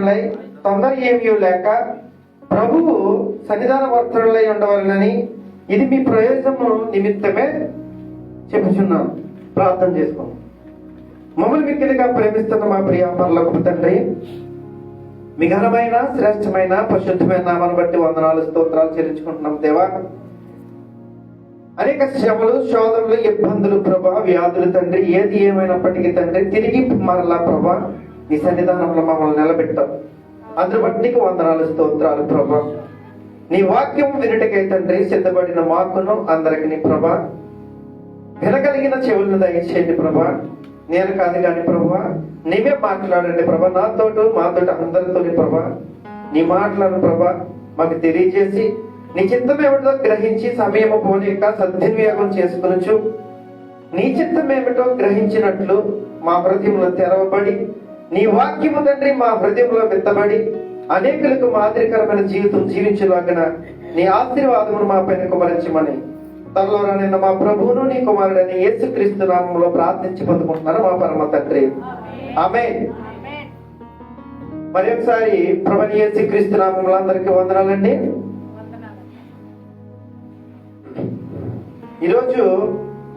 వర్తనులై తొందర ఏమీ లేక ప్రభువు సన్నిధాన వర్తనులై ఉండవాలని ఇది మీ ప్రయోజనము నిమిత్తమే చెప్పుచున్నాను. ప్రార్థన చేసుకో. మమ్మల్ని మిక్కిలిగా ప్రేమిస్తున్న మా ప్రియ పరలోకపు తండ్రి, మీ ఘనమైన శ్రేష్టమైన పరిశుద్ధమైన నామాన్ని బట్టి వందనాలు స్తోత్రాలు చెల్లించుకుంటున్నాం దేవా. అనేక శ్రమలు, శోధనలు, ఇబ్బందులు ప్రభా, వ్యాధులు తండ్రి, ఏది ఏమైనప్పటికీ తండ్రి తిరిగి మరలా ప్రభా నీ సన్నిధానంలో మమ్మల్ని నిలబెట్టాం. అందును బట్టి నీకు వందనాలు స్తోత్రాలు ప్రభా. నీ వాక్యం వినుటకై తండ్రి సిద్ధపడిన మాకును అందరికి ప్రభా వినగలిగిన చెవులను దయచేయండి ప్రభా. నేను కాదు కానీ ప్రభా నీవే మాట్లాడండి ప్రభా, నాతోటి మాతోటి అందరితో ప్రభా. నీ మాటలను ప్రభా మాకు తెలియజేసి నీ చిత్తం ఏమిటో గ్రహించి సమయము పోనీక సద్వినియోగం చేసుకొనొచ్చు. నీ చిత్తం ఏమిటో గ్రహించినట్లు మా హృదయంలో తెరవబడి నీ వాక్యము తండ్రి మా హృదయంలో విత్తబడి అనేకులకు మాదిరికరమైన జీవితం జీవించలాగిన నీ ఆశీర్వాదమును మా పైన కుమరించమని త్వరలో రానైన మా ప్రభువును నీ కుమారుడని యేసుక్రీస్తు నామములో ప్రార్థించి పొందుకుంటున్నాను మా పరమ తండ్రి. ఆమేన్. మరి ఒకసారి ప్రభుని యేసుక్రీస్తు నామములో అందరికీ వందనాలండి. ఈరోజు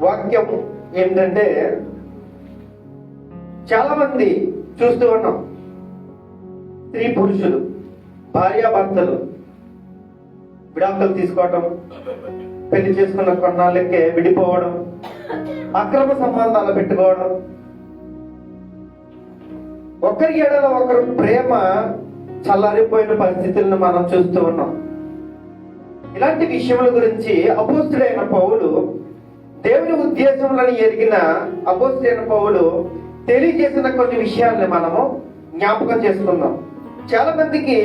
వాక్యం ఏంటంటే, చాలా మంది చూస్తూ ఉన్నాం, స్త్రీ పురుషులు భార్యాభర్తలు విడాకులు తీసుకోవటం, పెళ్లి చేసుకున్న కొన్నాళ్ళకే విడిపోవడం, అక్రమ సంబంధాలు పెట్టుకోవడం, ఒకరి ఎడల ఒకరు ప్రేమ చల్లారిపోయిన పరిస్థితులను మనం చూస్తూ ఉన్నాం. ఇలాంటి విషయముల గురించి అపోస్తుడైన పౌలు, దేవుని ఉద్దేశములను ఎరిగిన అపోస్తుడైన పౌలు తెలియజేసిన కొన్ని విషయాల్ని మనము జ్ఞాపకం చేసుకుందాం. చాలా మందికి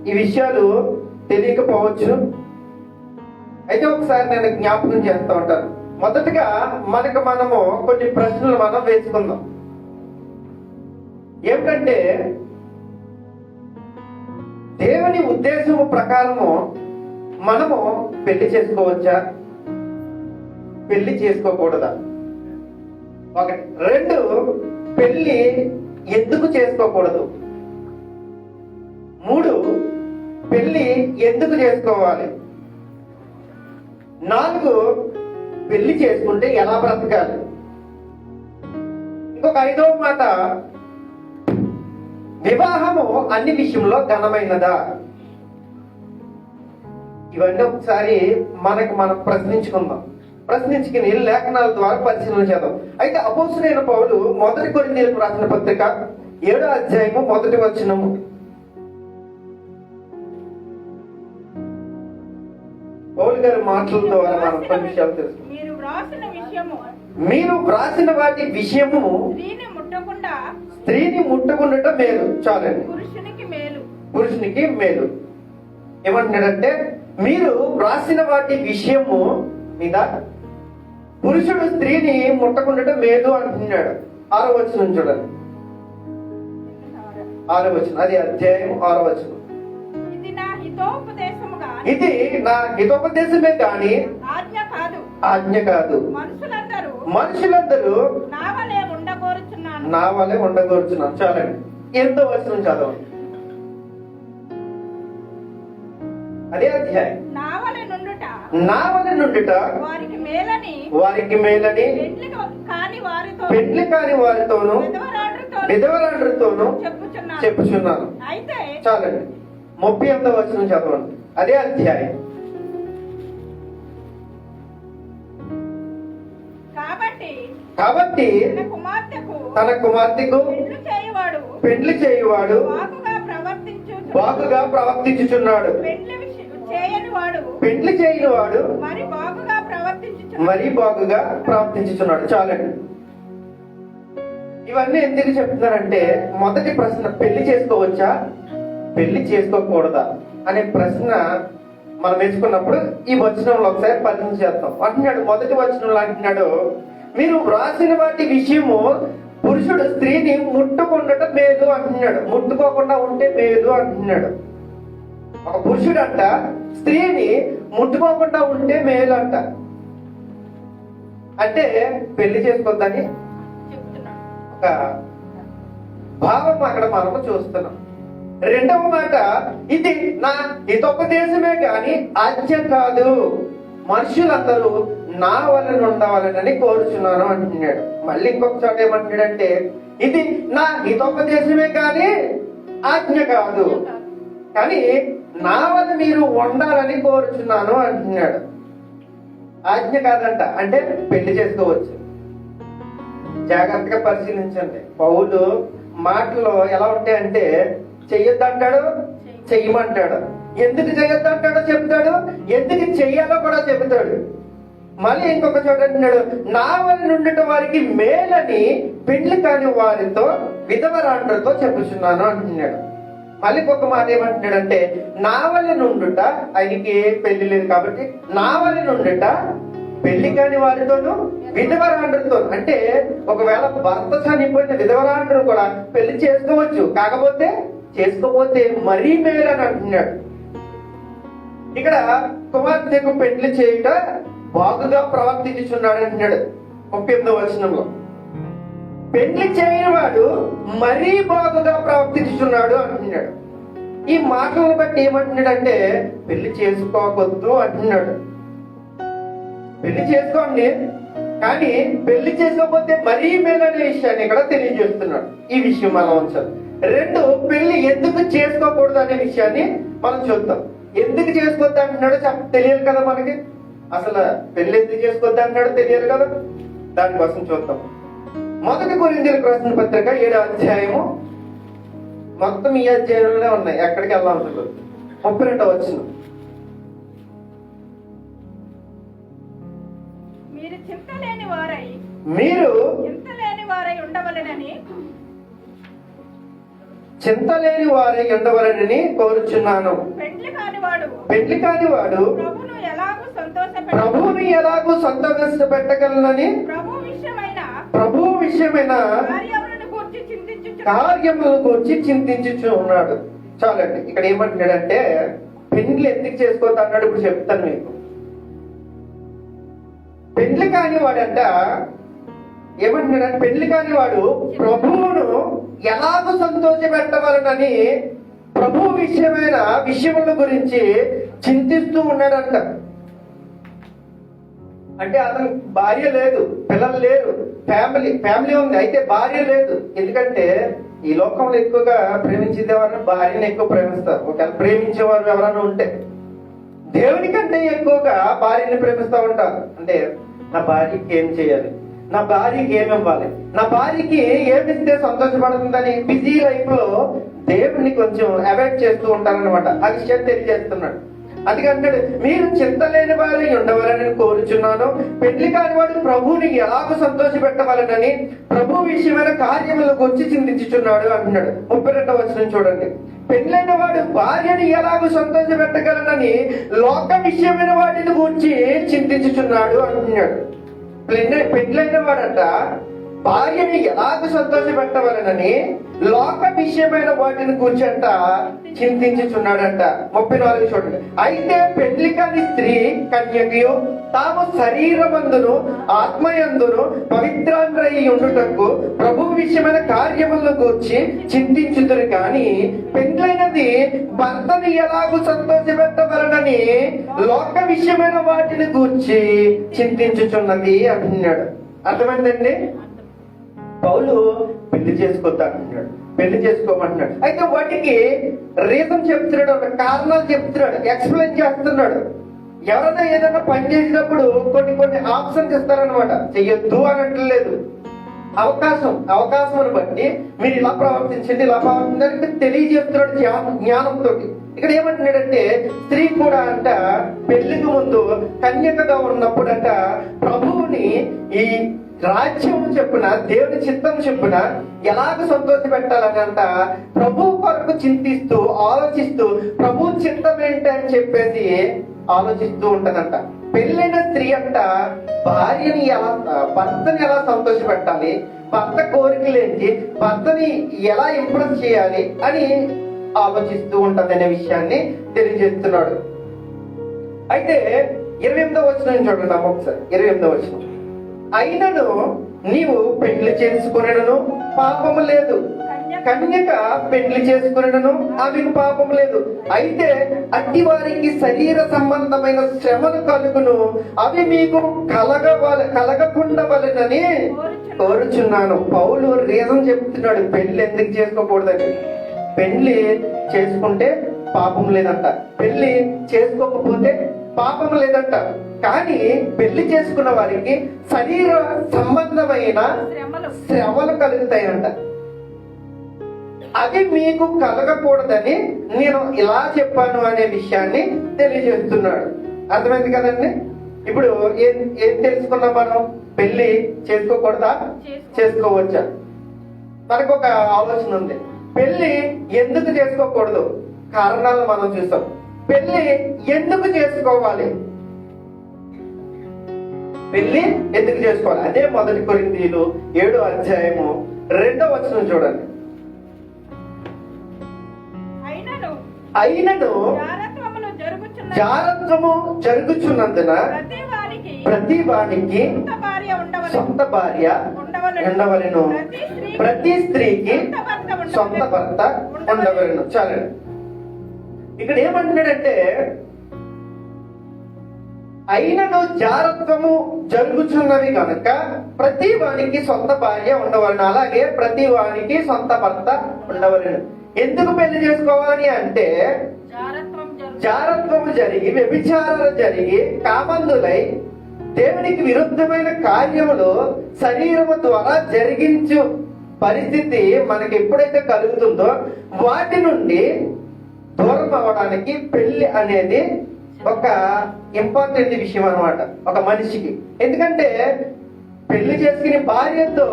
ఈ విషయాలు తెలియకపోవచ్చు. అయితే ఒకసారి నేను జ్ఞాపకం చేస్తూ ఉంటాను. మొదటగా మనము కొన్ని ప్రశ్నలు మనం వేసుకుందాం. ఏమిటంటే, దేవుని ఉద్దేశము ప్రకారము మనము పెళ్లి చేసుకోవచ్చా, పెళ్లి చేసుకోకూడదా? ఒకటి. రెండు, పెళ్లి ఎందుకు చేసుకోకూడదు? మూడు, పెళ్లి ఎందుకు చేసుకోవాలి? నాలుగు, పెళ్లి చేసుకుంటే ఎలా బ్రతకాలి? ఇంకొక ఐదవ మాట, వివాహము అన్ని విషయంలో ఘనమైనదా? ఇవన్నీ ఒకసారి మనం ప్రశ్నించుకుందాం. ప్రశ్నించుకుని లేఖనాల ద్వారా పరిశీలన చేద్దాం. అయితే అపోస్తులైన పౌలు మొదటి కొరింథీయులకు రాసిన పత్రిక 7వ అధ్యాయము 1వ వచనము, పౌలు గారి మాటల ద్వారా మనం కొన్ని విషయాలు తెలుసుకుందాం. మీరు వ్రాసిన వాటి విషయము స్త్రీని ముట్టకుండా మేలు. చాలండి. పురుషునికి మేలు. ఏమంటున్నాడంటే, మీరు వ్రాసిన వాటి విషయము మీద పురుషుడు స్త్రీని ముట్టకుండా మేలు అంటున్నాడు. 6వ వచనం చూడండి. 6వ వచనం, అది అధ్యాయం 6వ వచనం. ఇది నా హితోపదేశమే గాని ఆజ్ఞ కాదు. మనుషులందరూ నా వలె ఉండగోరుచున్నాను. చాలండి. ఎంతో వచనం చదవండి. అదే అధ్యాయం. నా వలె నుండుట వారికి మేలని పెండ్లి కాని వారితోనూ విధవరాండ్రతోనూ చెప్పుచున్నాను. చాలండి. 38వ వచనం చదవండి. అదే అధ్యాయం. కాబట్టి తన కుమార్తెకు పెండ్లి చేయువాడు బాగుగా ప్రవర్తించుచున్నాడు, పెండ్లి చేయని వాడు మరీ బాగుగా ప్రవర్తించుచున్నాడు. చాలండి. ఇవన్నీ ఎందుకు చెప్తున్నారంటే, మొదటి ప్రశ్న పెళ్లి చేసుకోవచ్చా, పెళ్లి చేసుకోకూడదా అనే ప్రశ్న మనం వేసుకున్నప్పుడు ఈ వచనంలో ఒకసారి పరిచయం చేస్తాం. అంటున్నాడు, మొదటి వచనంలో అంటున్నాడు, మీరు వ్రాసిన వాటి విషయము పురుషుడు స్త్రీని ముట్టుకుండటం మేలు అంటున్నాడు. ముట్టుకోకుండా ఉంటే మేలు అంటున్నాడు. ఒక పురుషుడు అంట స్త్రీని ముట్టుకోకుండా ఉంటే మేలు అంట. అంటే పెళ్లి చేసుకోవద్దని ఒక భావం అక్కడ మనము చూస్తున్నాం. రెండవ మాట, ఇది నా హితోపదేశమే గాని ఆజ్ఞ కాదు, మనుషులందరూ నా వలన ఉండవాలని కోరుచున్నాను అంటున్నాడు. మళ్ళీ ఇంకొక చోట ఏమంటున్నాడంటే, ఇది నా హితోపదేశమే కానీ ఆజ్ఞ కాదు, కానీ నా వల్ల మీరు ఉండాలని కోరుచున్నాను అంటున్నాడు. ఆజ్ఞ కాదంట, అంటే పెళ్లి చేసుకోవచ్చు. జాగ్రత్తగా పరిశీలించండి. పౌలు మాటలు ఎలా ఉంటాయంటే, చెయ్యొద్దంటాడు, చెయ్యమంటాడు. ఎందుకు చెయ్యొద్దంటాడో చెప్తాడు, ఎందుకు చెయ్యాలో కూడా చెబుతాడు. మళ్ళీ ఇంకొక చోట అంటున్నాడు, నా వల్ల ఉండటం వారికి మేలని పెళ్లి కాని వారితో విధవరాండ్రతో చెప్పుచున్నాను అంటున్నాడు. మళ్ళీ ఇంకొక మాట ఏమంటున్నాడంటే, నా వల్ల నుండుట, ఆయనకి పెళ్లి లేదు కాబట్టి నా వల్ల నుండుట పెళ్లి కాని వారితోనూ విధవరాండ్రతో, అంటే ఒకవేళ భర్త చనిపోయిన విధవరాండ్రు కూడా పెళ్లి చేసుకోవచ్చు, కాకపోతే చేసుకోపోతే మరీ మేలని అంటున్నాడు. ఇక్కడ కుమార్తెకు పెళ్లి చేయుట బాగుగా ప్రవర్తించుచున్నాడు అంటున్నాడు 38వ వచనంలో. పెళ్లి చేయని వాడు మరీ బాగుగా ప్రవర్తించుచున్నాడు అంటున్నాడు. ఈ మాటలను బట్టి ఏమంటున్నాడంటే, పెళ్లి చేసుకోవద్దు అంటున్నాడు. పెళ్లి చేసుకోండి, కానీ పెళ్లి చేసుకోకపోతే మరీ మేలనే విషయాన్ని ఇక్కడ తెలియజేస్తున్నాడు. ఈ విషయం మనం ఉంచాలి. రెండు, పెళ్లి ఎందుకు చేసుకోకూడదు అనే విషయాన్ని మనం చూద్దాం. ఎందుకు చేసుకోవద్దు అంటున్నాడో తెలియదు కదా మనకి. అసలు పెళ్లి ఎందుకు చేసుకోవద్దు అంటున్నాడో తెలియదు కదా. దానికోసం చూద్దాం. 1 కొరింథీయులకు రాసిన పత్రిక 7వ అధ్యాయము, మొత్తం ఈ అధ్యాయంలోనే ఉన్నాయి, ఎక్కడికి వెళ్ళాలి. 32వ వచనం. మీరు చింతలేని వారై ఉండవలనని కోరుచున్నాను. పెండ్లి కాని వాడు ప్రభువును ఎలాగూ సంతోషపెట్టగలనని ప్రభు విషయమైన కార్యములను గురించి చింతించుచు ఉన్నాడు. చాలండి. ఇక్కడ ఏమంటున్నాడంటే, పెండ్లి ఎందుకు చేసుకోవద్దు అన్నాడు. ఇప్పుడు చెప్తాను మీకు. పెండ్లి కాని వాడంట ఏమంటున్నాడంటే, పెండ్లి కాని వాడు ప్రభువును ఎలాగో సంతోషపెట్టవలనని ప్రభు విషయమైన విషయముల గురించి చింతిస్తూ ఉన్నాడంట. అంటే అతను భార్య లేదు, పిల్లలు లేరు, ఫ్యామిలీ ఉంది, అయితే భార్య లేదు. ఎందుకంటే ఈ లోకంలో ఎక్కువగా ప్రేమించేది ఎవరైనా భార్యను ఎక్కువ ప్రేమిస్తారు. ఒకవేళ ప్రేమించేవారు ఎవరైనా ఉంటే దేవుని కంటే ఎక్కువగా భార్యని ప్రేమిస్తూ ఉంటారు. అంటే నా భార్యకి ఏం చేయాలి, నా భార్యకి ఏమి ఇవ్వాలి, నా భార్యకి ఏమిస్తే సంతోషపడుతుందని బిజీ లైఫ్ లో దేవుడిని కొంచెం అవాయిడ్ చేస్తూ ఉంటారనమాట. ఆ విషయాన్ని తెలియజేస్తున్నాడు. అందుకంటాడు, మీరు చింతలేని వారి ఉండవాలని కోరుచున్నాను. పెళ్లి కాని వాడు ప్రభువుని ఎలాగో సంతోషపెట్టవాలనని ప్రభు విషయమైన కార్యముల గురించి చింతించుచున్నాడు అంటున్నాడు. 32వ వచనం చూడండి. పెళ్ళైన వాడు భార్యని ఎలాగో సంతోషపెట్టగలనని లోక విషయమైన వాటిని గురించి చింతించుచున్నాడు అంటున్నాడు. పెళ్ళైన వాడంట భార్యని ఎలాగో సంతోషపెట్టవలనని లోక విషయమైన వాటిని కూర్చంట చింతించుచున్నాడంట. 34 చూడండి. అయితే పెళ్లి కాని స్త్రీ కన్యకయు తాము శరీరమందును ఆత్మయందును పవిత్రాంధ్రయి ఉండుటకు ప్రభు విషయమైన కార్యములను గూర్చి చింతించుదురు కానీ పెండ్లైనది భర్తని ఎలాగూ సంతోషపెట్టవలనని లోక విషయమైన వాటిని గూర్చి చింతించుచున్నది అంటున్నాడు. అర్థమైందండి? పౌలు పెళ్లి చేసుకోమంటున్నాడు, పెళ్లి చేసుకోమంటున్నాడు. అయితే వాటికి రీజన్ చెప్తున్నాడు, కారణాలు చెప్తున్నాడు, ఎక్స్ప్లెయిన్ చేస్తున్నాడు. ఎవరైనా ఏదైనా పని చేసినప్పుడు కొన్ని ఆప్షన్స్ ఇస్తారనమాట. చెయ్యొద్దు అని అంటలేదు. అవకాశం బట్టి మీరు ఇలా ప్రవర్తించండి, ఇలా ప్రవర్తించండి తెలియజేస్తున్నాడు జ్ఞానంతో. ఇక్కడ ఏమంటున్నాడంటే, స్త్రీ కూడా అంట పెళ్లికి ముందు కన్యకగా ఉన్నప్పుడంట ప్రభువుని ఈ రాజ్యం చెప్పున దేవుని చిత్తం చెప్పున ఎలాగ సంతోష పెట్టాలని అంట ప్రభు కొరకు చింతిస్తూ ఆలోచిస్తూ ప్రభు చిత్తం ఏంటి అని చెప్పేసి ఆలోచిస్తూ ఉంటదంట. పెళ్ళైన స్త్రీ అంట భర్తని ఎలా సంతోష పెట్టాలి, భర్త కోరికలేంటి, భర్తని ఎలా ఇంప్రెస్ చేయాలి అని ఆలోచిస్తూ ఉంటది అనే విషయాన్ని తెలియజేస్తున్నాడు. అయితే 28వ వచనం చూడండి ఒకసారి. 28వ వచనం. అయినను నీవు పెళ్లి చేసుకునేను పాపము లేదు, కన్యక పెళ్లి చేసుకున్నను ఆమెకు పాపం లేదు. అయితే అట్టి వారికి శరీర సంబంధమైన శ్రమలు కలుగును, అవి మీకు కలగకుండవలెనని కోరుచున్నాను. పౌలు రీజన్ చెప్తున్నాడు పెళ్లి ఎందుకు చేసుకోకూడదని. పెళ్లి చేసుకుంటే పాపం లేదంట, పెళ్లి చేసుకోకపోతే పాపం లేదంట. కానీ పెళ్లి చేసుకున్న వారికి శరీర సంబంధమైన శ్రమలు కలుగుతాయంట. అది మీకు కలగకూడదని నేను ఇలా చెప్పాను అనే విషయాన్ని తెలియజేస్తున్నాడు. అర్థమైంది కదండి? ఇప్పుడు ఏం తెలుసుకున్నాం మనం? పెళ్లి చేసుకోకూడదా, చేసుకోవచ్చా? మనకు ఒక ఆలోచన ఉంది. పెళ్లి ఎందుకు చేసుకోకూడదు కారణాలు మనం చూసాం. పెళ్లి ఎందుకు చేసుకోవాలి, పెళ్లి ఎందుకు చేసుకోవాలి? అదే 1 కొరింథీయులు 7వ అధ్యాయము 2వ వచనం చూడండి. అయినను జారత్వము జరుగుచున్నందున ప్రతి వానికి సొంత భార్య ఉండవలెను, ప్రతి స్త్రీకి సొంత భర్త ఉండవలెను. చాలండి. ఇక్కడ ఏమంటున్నాడంటే, అయినను జారత్వము జరుగుచున్నవి కనుక ప్రతి వానికి సొంత భార్య ఉండవలను, అలాగే ప్రతి వానికి సొంత భర్త ఉండవలను. ఎందుకు పెళ్లి చేసుకోవాలని అంటే, జారత్వము జరిగి వ్యభిచారాలు జరిగి కామందులై దేవునికి విరుద్ధమైన కార్యములు శరీరము ద్వారా జరిగించు పరిస్థితి మనకి ఎప్పుడైతే కలుగుతుందో వాటి నుండి దూరం అవ్వడానికి పెళ్లి అనేది ఒక ఇంపార్టెంట్ విషయం అన్నమాట ఒక మనిషికి. ఎందుకంటే పెళ్లి చేసుకుని భార్యతో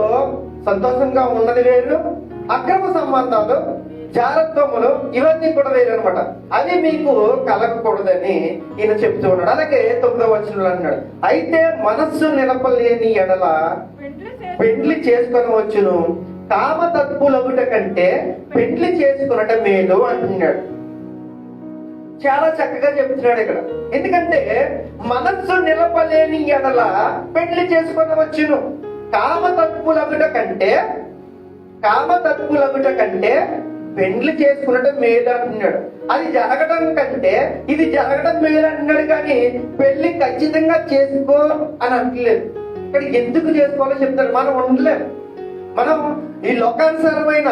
సంతోషంగా ఉన్నది వేరు, అక్రమ సంబంధాలు జారత్వములు ఇవన్నీ కూడా వేరు అనమాట. అవి మీకు కలగకూడదని ఈయన చెప్తూ ఉన్నాడు. అలాగే 9వ వచనంలో అన్నాడు, అయితే మనస్సు నిలపలేని ఎడల పెళ్లి చేసుకొని వచ్చును, కామ తత్పులగుట కంటే పెళ్లి చేసుకునట మేలు అంటున్నాడు. చాలా చక్కగా చెప్తున్నాడు ఇక్కడ. ఎందుకంటే మనస్సు నిలపలేని ఎడల పెళ్లి చేసుకొని వచ్చును, కామ తత్పులగుట కంటే పెళ్లి చేసుకున్నట్టు మేలు అంటున్నాడు. అది జరగడం కంటే ఇది జరగడం మేలు అంటున్నాడు. కానీ పెళ్లి ఖచ్చితంగా చేసుకో అని అంటలేదు. ఇక్కడ ఎందుకు చేసుకోవాలో చెప్తాడు. మనం ఉండలేము, మనం ఈ లోకానుసారమైన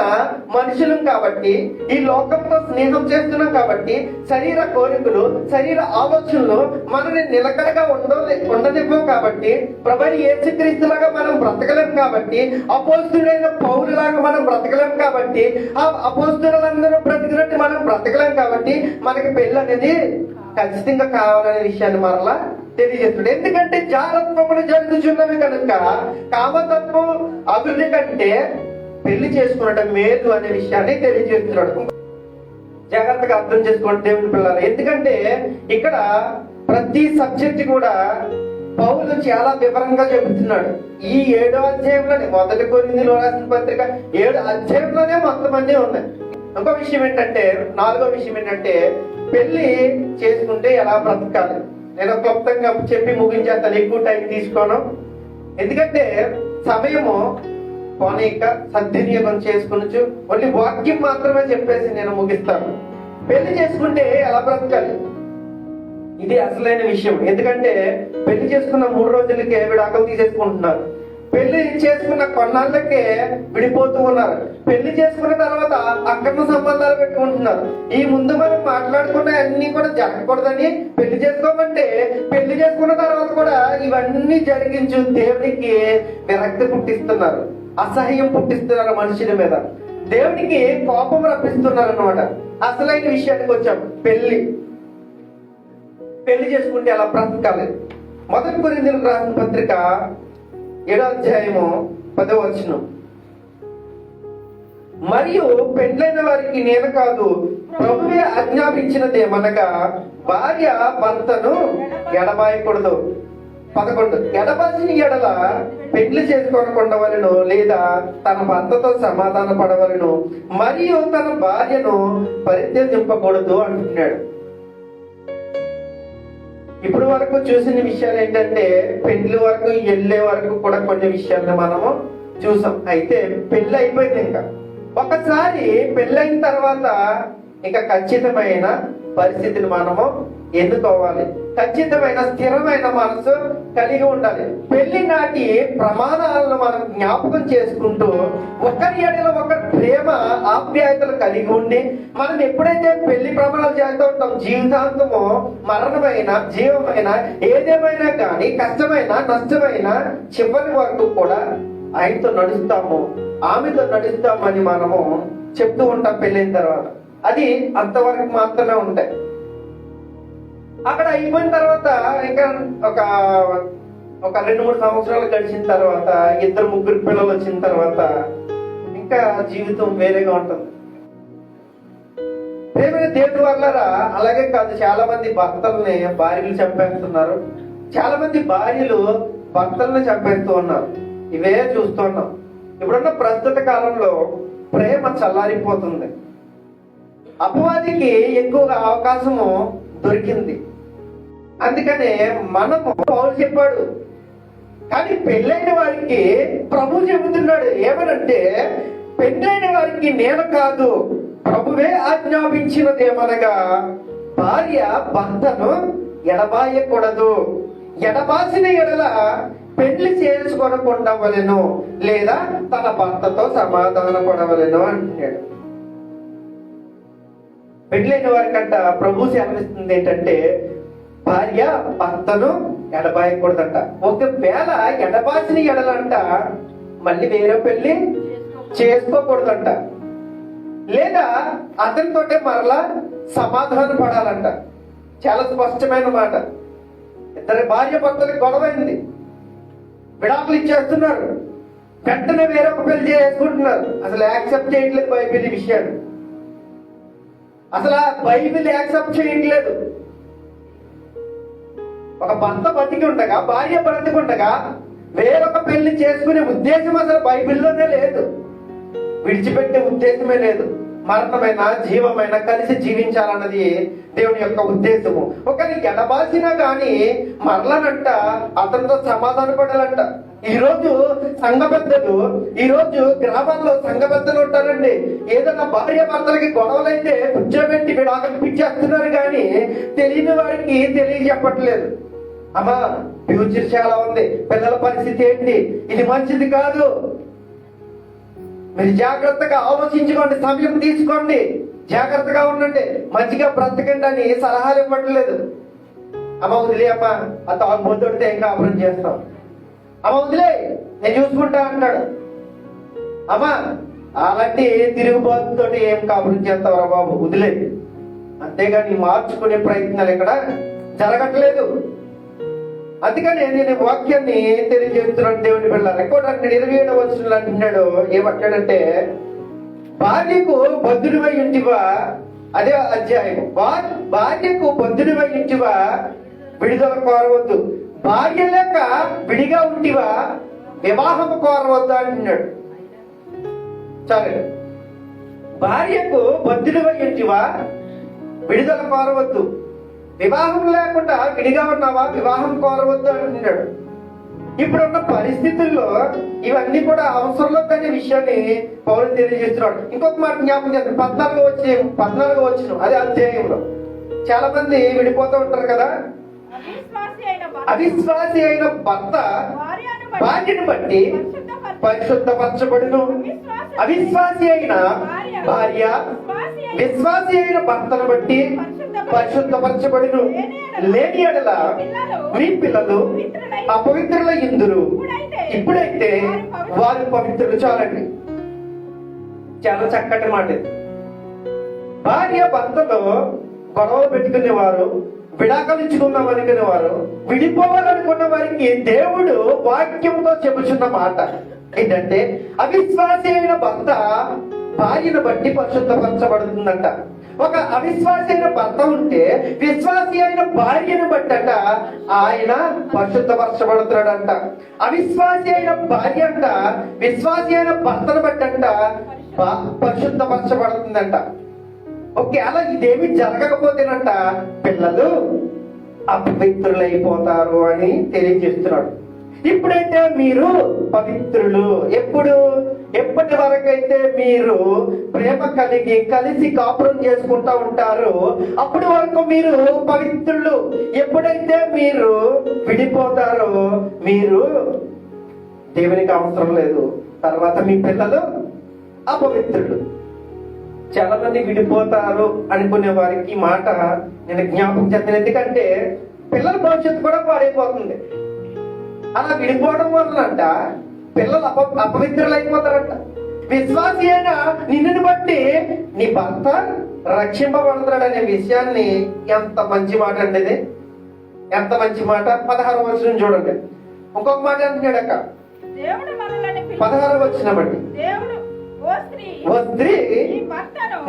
మనుషులం కాబట్టి, ఈ లోకంతో స్నేహం చేస్తున్నాం కాబట్టి శరీర కోరికలు శరీర ఆలోచనలు మనని నిలకడగా ఉండనివ్వవు కాబట్టి, ప్రభువైన యేసుక్రీస్తులాగా మనం బ్రతకలేం కాబట్టి, అపోస్తుడైన పౌలులాగా మనం బ్రతకలేం కాబట్టి, ఆ అపోస్తులందరూ బ్రతికినట్టు మనం బ్రతకలేం కాబట్టి మనకి పెళ్లి అనేది ఖచ్చితంగా కావాలనే విషయాన్ని మరలా తెలియజేస్తున్నాడు. ఎందుకంటే జారత్వములు జరుగుతున్నవి కనుక కామతత్వం అభివృద్ధి కంటే పెళ్లి చేసుకున్నట్టు మేలు అనే విషయాన్ని తెలియజేస్తున్నాడు. జాగ్రత్తగా అర్థం చేసుకోండి దేవుని పిల్లలు. ఎందుకంటే ఇక్కడ ప్రతి సబ్జెక్ట్ కూడా పౌలు చాలా వివరంగా చెబుతున్నాడు. ఈ 7వ అధ్యాయంలోనే 1 కొరింథీయులు రాసిన పత్రిక 7 అధ్యాయంలోనే మొత్తం అన్నీ ఉన్నాయి. ఇంకో విషయం ఏంటంటే, 4వ విషయం ఏంటంటే, పెళ్లి చేసుకుంటే ఎలా బ్రతకాలి. నేను క్లుప్తంగా చెప్పి ముగించేస్తాను, ఎక్కువ టైం తీసుకోను. ఎందుకంటే సమయము పోనీక సద్వినియోగం చేసుకుని ఓన్లీ వాక్యం మాత్రమే చెప్పేసి నేను ముగిస్తాను. పెళ్లి చేసుకుంటే ఎలా బ్రతకాలి, ఇది అసలైన విషయం. ఎందుకంటే పెళ్లి చేసుకున్న 3 రోజులకే విడాకులు తీసేసుకుంటున్నారు. పెళ్లి చేసుకున్న కొన్నాళ్ళకే విడిపోతూ ఉన్నారు. పెళ్లి చేసుకున్న తర్వాత అక్రమ సంబంధాలు పెట్టుకుంటున్నారు. ఈ ముందు మనం మాట్లాడుకున్న అన్ని కూడా జరగకూడదని పెళ్లి చేసుకోమంటే, పెళ్లి చేసుకున్న తర్వాత కూడా ఇవన్నీ జరిగించు దేవునికి విరక్తి పుట్టిస్తున్నారు, అసహ్యం పుట్టిస్తున్నారు మనుషుల మీద, దేవునికి కోపం రప్పిస్తున్నారు అన్నమాట. అసలైన విషయానికి వచ్చాం. పెళ్లి చేసుకుంటే ఎలా బ్రతకాలి. 1 కొరింథీయులకు రాసిన పత్రిక 7వ అధ్యాయము 10వ వచనం, మరియు పెండ్లైన వారికి నేను కాదు ప్రభువే ఆజ్ఞాపించినదేమనగా భార్య భర్తను ఎడబాయకూడదు. 11 ఎడబాసిన ఎడల పెళ్లి చేసుకోనకుండవలను, లేదా తన భర్తతో సమాధాన పడవలను, మరియు తన భార్యను పరిత్యజింపకూడదు అంటున్నాడు. ఇప్పుడు వరకు చూసిన విషయాలు ఏంటంటే, పెళ్లి వరకు వెళ్ళే వరకు కూడా కొన్ని విషయాలను మనము చూసాం. అయితే పెళ్లి అయిపోయింది, ఇంకా ఒకసారి పెళ్ళైన తర్వాత ఇక ఖచ్చితమైన పరిస్థితిని మనము ఎన్నుకోవాలి. ఖచ్చితమైన స్థిరమైన మనసు కలిగి ఉండాలి. పెళ్లి నాటి ప్రమాణాలను మనం జ్ఞాపకం చేసుకుంటూ ఒకరి ఎడల ఒకరి ప్రేమ ఆప్యాయతలు కలిగి ఉండి మనం ఎప్పుడైతే పెళ్లి ప్రమాణాలు చేస్తూ ఉంటాం, జీవితాంతము మరణమైన జీవమైన ఏదేమైనా కానీ కష్టమైన నష్టమైన చివరి వరకు కూడా ఆయనతో నడుస్తాము, ఆమెతో నడుస్తామని మనము చెప్తూ ఉంటాం. పెళ్ళైన తర్వాత అది అంతవరకు మాత్రమే ఉంటాయి. అక్కడ అయిపోయిన తర్వాత ఇంకా ఒక 2-3 సంవత్సరాలు గడిచిన తర్వాత 2-3 పిల్లలు వచ్చిన తర్వాత ఇంకా జీవితం వేరేగా ఉంటుంది. ప్రేమైన దేవుడి వల్లరా అలాగే కాదు, చాలా మంది భర్తల్ని భార్యలు చంపేస్తున్నారు, చాలా మంది భార్యలు భర్తల్ని చంపేస్తూ ఉన్నారు. ఇవే చూస్తున్నాం. ఇప్పుడున్న ప్రస్తుత కాలంలో ప్రేమ చల్లారిపోతుంది. అపవాదికి ఎక్కువగా అవకాశము దొరికింది. అందుకనే మనము పౌలు చెప్పాడు, కానీ పెళ్ళైన వారికి ప్రభు చెబుతున్నాడు ఏమనంటే, పెళ్ళైన వారికి నేను కాదు ప్రభువే ఆజ్ఞాపించినదేమనగా భార్య భర్తను ఎడబాయకూడదు, ఎడబాసిన ఎడల పెళ్లి చేసుకొనకుండా వలెను, లేదా తన భర్తతో సమాధాన పడవలెను అంటున్నాడు. పెళ్ళైన వారికంట ప్రభు సెలవిస్తుంది ఏంటంటే, భార్య భర్తను ఎడబాయకూడదంట. ఒకవేళ ఎడబాసిన ఎడలంట మళ్ళీ వేరే పెళ్లి చేసుకోకూడదంట, లేదా అతనితోటే మరలా సమాధాన పడాలంట. చాలా స్పష్టమైన మాట. ఇద్దరు భార్య భర్తలకు గొడవైంది, విడాకులు ఇచ్చేస్తున్నారు, వెంటనే వేరొక పెళ్లి చేసుకుంటున్నారు. అసలు యాక్సెప్ట్ చేయట్లేదు బైబిల్ ఈ విషయాన్ని. అసలు ఆ బైబిల్ యాక్సెప్ట్ చేయట్లేదు. ఒక భర్త బతికి ఉండగా, భార్య బ్రతికి ఉండగా వేరొక పెళ్లి చేసుకునే ఉద్దేశం అసలు బైబిల్లోనే లేదు. విడిచిపెట్టే ఉద్దేశమే లేదు. మరణమైన జీవమైన కలిసి జీవించాలన్నది దేవుని యొక్క ఉద్దేశము. ఒకరికి ఎడబాసినా గాని మరలనంట అతనితో సమాధాన పడాలంట. ఈ రోజు సంఘ పెద్దలు, ఈ రోజు గ్రామాల్లో సంఘ పెద్దలు ఉంటారండి. ఏదైనా భార్య భర్తలకి గొడవలైతే కూర్చోబెట్టి విడాకులు పిచ్చేస్తున్నారు, కానీ తెలియని వారికి తెలియజెప్పట్లేదు. అమ్మా, ఫ్యూచర్ చాలా ఉంది, పిల్లల పరిస్థితి ఏంటి, ఇది మంచిది కాదు, మీరు జాగ్రత్తగా ఆలోచించుకోండి, సమయం తీసుకోండి, జాగ్రత్తగా ఉండండి, మంచిగా బ్రతకండి అని సలహాలు ఇవ్వట్లేదు. అమ్మ వదిలే, అమ్మ ఆ తాగుబోతుంటే ఏం కాపురం చేస్తాం, అమ్మ వదిలే నేను చూసుకుంటా అంటాడు. అమ్మ అలాంటి తిరుగుబాటుతో ఏం కాపురం చేస్తావరా బాబు, వదిలే. అంతేగాని మార్చుకునే ప్రయత్నాలు ఇక్కడ జరగట్లేదు. అందుకని నేను వాక్యాన్ని తెలియజేస్తున్నాను. దేవుని పిల్లలు కూడా 27వ వచనంలో అంటున్నాడు, ఏమంటాడంటే, భార్యకు బద్ధుడివై ఉంటివా, అదే అధ్యాయం, భార్యకు బద్ధుడివై ఉంటివా విడుదల కోరవద్దు, భార్య లేక విడిగా ఉంటివా వివాహము కోరవద్దు అంటున్నాడు. సరే, భార్యకు బద్ధుడివై ఉంటివా విడుదల కోరవద్దు, వివాహం లేకుండా విడిగా ఉన్నావా వివాహం కోరవద్దు అంటున్నాడు. ఇప్పుడున్న పరిస్థితుల్లో ఇవన్నీ కూడా అవసరం లేదనే విషయాన్ని పౌలు తెలియజేస్తున్నాడు. ఇంకొక మాట జ్ఞాపకం చేస్తాను. 14వ వచనం అదే అధ్యాయంలో చాలా మంది విడిపోతూ ఉంటారు కదా. అవిశ్వాసి అయిన భర్త భార్యను బట్టి పరిశుద్ధపరచబడును, అవిశ్వాసి అయిన భార్య విశ్వాసి అయిన భర్తను బట్టి పరిశుద్ధపరచబడును. లేని ఎడల మీ పిల్లలు అపవిత్రుల ఇందురు, ఇప్పుడైతే వారు పవిత్రులు. చాలండి, చాలా చక్కటి మాట. భార్య భర్తలో గొడవలు పెట్టుకునేవారు, విడాకులు ఇచ్చుకుందాం అనుకునేవారు, విడిపోవాలనుకున్న వారికి దేవుడు వాక్యంతో చెబుతున్న మాట ఏంటంటే, అవిశ్వాసి అయిన భర్త భార్యను బట్టి పరిశుద్ధపరచబడుతుందంట. ఒక అవిశ్వాసి అయిన భర్త ఉంటే విశ్వాసి అయిన భార్యను బట్టట ఆయన పరిశుద్ధపరచబడుతున్నాడంట. అవిశ్వాసి అయిన భార్య అంట విశ్వాసి అయిన భర్తను బట్టంట పరిశుద్ధపరచబడుతుందంట. ఒకవేళ ఇదేమి జరగకపోతేనంట పిల్లలు అపవిత్రులైపోతారు అని తెలియజేస్తున్నాడు. ఇప్పుడైతే మీరు పవిత్రులు. ఎప్పుడు? ఎప్పటి వరకైతే మీరు ప్రేమ కలిగి కలిసి కాపురం చేసుకుంటా ఉంటారో అప్పటి వరకు మీరు పవిత్రులు. ఎప్పుడైతే మీరు విడిపోతారో మీరు దేవునికి అవసరం లేదు. తర్వాత మీ పిల్లలు అపవిత్రులు. చాలా మంది విడిపోతారు అనుకునే వారికి ఈ మాట నేను జ్ఞాపకం చేస్తాను. ఎందుకంటే పిల్లల భవిష్యత్తు కూడా పాడైపోతుంది. అలా విడిపోవడం వలనంట పిల్లలు అపవిత్రులు అయిపోతారంట. విశ్వాసి అయినా నిన్ను బట్టి నీ భర్త రక్షింపబడుతున్నాడు అనే విషయాన్ని ఎంత మంచి మాట అండి ఇది. ఎంత మంచి మాట. 16వ వచనం చూడండి. ఇంకొక మాట అంటున్నాడు అక్క. దేవుడు మనల్ని 16వ వచనం బట్టి దేవుడు ఓ స్త్రీ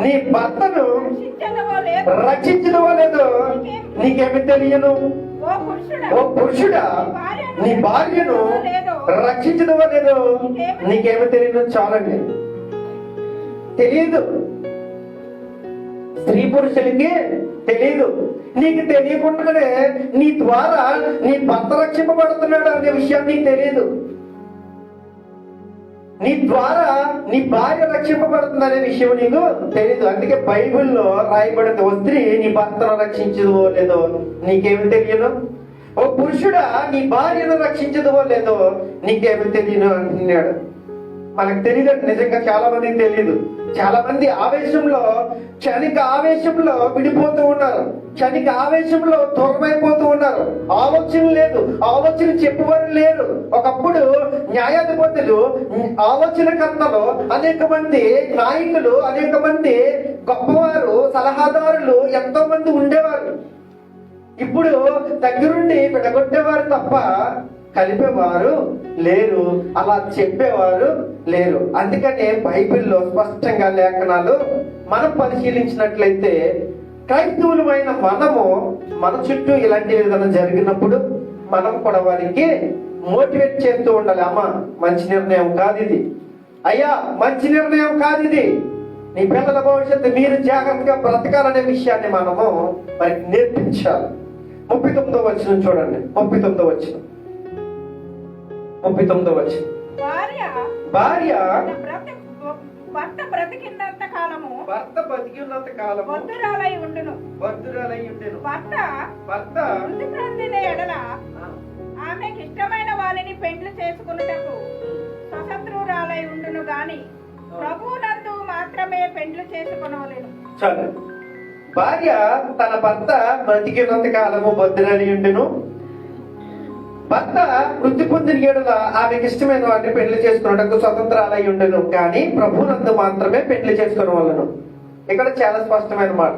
నీ భర్తను రక్షించదవో లేదో నీకేమి తెలియను. ఓ ఓ పురుషుడా నీ భార్యను రక్షించదవో లేదో నీకేమి తెలియదు. చాలండి. తెలియదు. స్త్రీ పురుషులకి తెలియదు. నీకు తెలియకుండానే నీ ద్వారా నీ భర్త రక్షింపబడుతున్నాడు అనే విషయం నీకు తెలియదు. నీ ద్వారా నీ భార్య రక్షింపబడుతుంది అనే విషయం నీకు తెలీదు. అందుకే బైబిల్లో రాయబడింది, ఓ స్త్రీ నీ భర్తను రక్షించదువో లేదో నీకేమి తెలియను. ఓ పురుషుడా నీ భార్యను రక్షించదువో లేదో నీకేమి తెలియను అంటున్నాడు. మనకు తెలియదండి. నిజంగా చాలా మందికి తెలియదు. చాలా మంది ఆవేశంలో క్షణిక ఆవేశంలో విడిపోతూ ఉన్నారు. క్షణిక ఆవేశంలో దూరమైపోతూ ఉన్నారు. ఆలోచన లేదు. ఆలోచన చెప్పేవారు లేరు. ఒకప్పుడు న్యాయాధిపతులు, ఆలోచనకర్తలు, అనేక మంది నాయకులు, అనేక మంది గొప్పవారు, సలహాదారులు ఎంతో మంది ఉండేవారు. ఇప్పుడు దగ్గరుండి విడగొట్టేవారు తప్ప కలిపేవారు లేరు. అలా చెప్పేవారు లేరు. అందుకనే బైబిల్లో స్పష్టంగా లేఖనాలు మనం పరిశీలించినట్లయితే క్రైస్తవులమైన మనము మన చుట్టూ ఇలాంటి విధానం జరిగినప్పుడు మనం కూడా వారికి మోటివేట్ చేస్తూ ఉండాలి. అమ్మా మంచి నిర్ణయం కాదు ఇది. అయ్యా మంచి నిర్ణయం కాదు ఇది. నీ పిల్లల భవిష్యత్తు మీరు జాగ్రత్తగా బ్రతకాలనే విషయాన్ని మనము వారికి నేర్పించాలి. 39వ వచనం చూడండి. 39వ వచనం. భార్య భర్త బ్రతికినంత కాలము వద్దురాలై ఉండును. భర్త వృద్ధి పొందిన ఎడల ఆమెకి ఇష్టమైన వారిని పెండ్లి చేసుకున్నటకు స్వతంత్రురాలై ఉండును గాని ప్రభువునందు మాత్రమే పెండ్లి చేసుకొనవలెను. చాలు. భార్య తన భర్త బ్రతికినంత కాలము బద్దురాలై ఉండును. భర్త వృద్ధి పొందిన ఏడుల ఆమెకి ఇష్టమైన వాడిని పెళ్లి చేసుకున్నట్టు స్వతంత్రాలై ఉండను కానీ ప్రభునందు మాత్రమే పెళ్లి చేసుకునే వాళ్ళను. ఇక్కడ చాలా స్పష్టమైన మాట.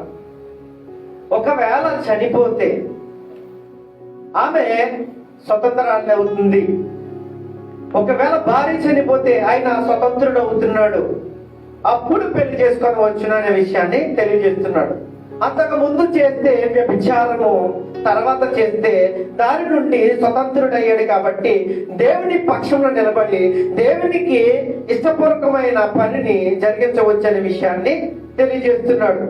ఒకవేళ చనిపోతే ఆమె స్వతంత్రాన్ని అవుతుంది. ఒకవేళ భార్య చనిపోతే ఆయన స్వతంత్రుడు అవుతున్నాడు. అప్పుడు పెళ్లి చేసుకొని వచ్చును అనే విషయాన్ని తెలియజేస్తున్నాడు. అంతకు ముందు చేస్తే వ్యభిచారము, తర్వాత చేస్తే దాని నుండి స్వతంత్రుడయ్యాడు. కాబట్టి దేవుని పక్షంలో నిలబడి దేవునికి ఇష్టపూర్వకమైన పనిని జరిగించవచ్చనే విషయాన్ని తెలియజేస్తున్నాడు.